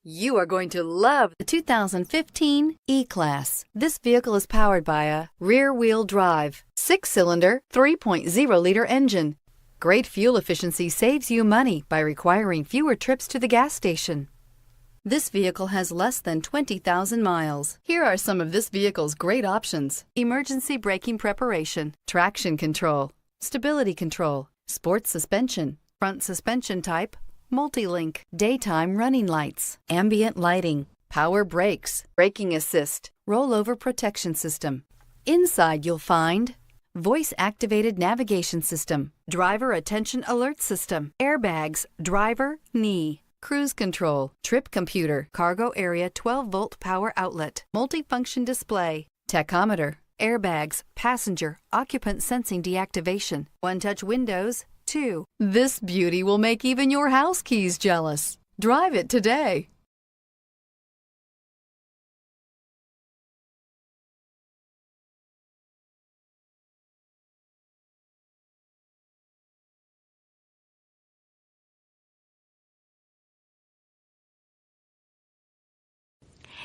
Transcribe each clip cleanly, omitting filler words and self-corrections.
You are going to love the 2015 E-Class. This vehicle is powered by a rear-wheel drive, 6-cylinder, 3.0-liter engine. Great fuel efficiency saves you money by requiring fewer trips to the gas station. This vehicle has less than 20,000 miles. Here are some of this vehicle's great options: emergency braking preparation, traction control, stability control, sports suspension, front suspension type, multi-link, daytime running lights, ambient lighting, power brakes, braking assist, rollover protection system. Inside you'll find voice-activated navigation system, driver attention alert system, airbags, driver, knee, cruise control, trip computer, cargo area 12-volt power outlet, multifunction display, tachometer, airbags, passenger, occupant sensing deactivation, one-touch windows, 2. This beauty will make even your house keys jealous. Drive it today.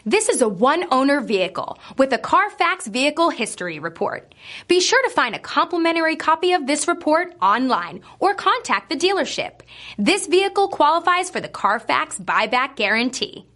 This is a one-owner vehicle with a Carfax Vehicle History Report. Be sure to find a complimentary copy of this report online or contact the dealership. This vehicle qualifies for the Carfax Buyback Guarantee.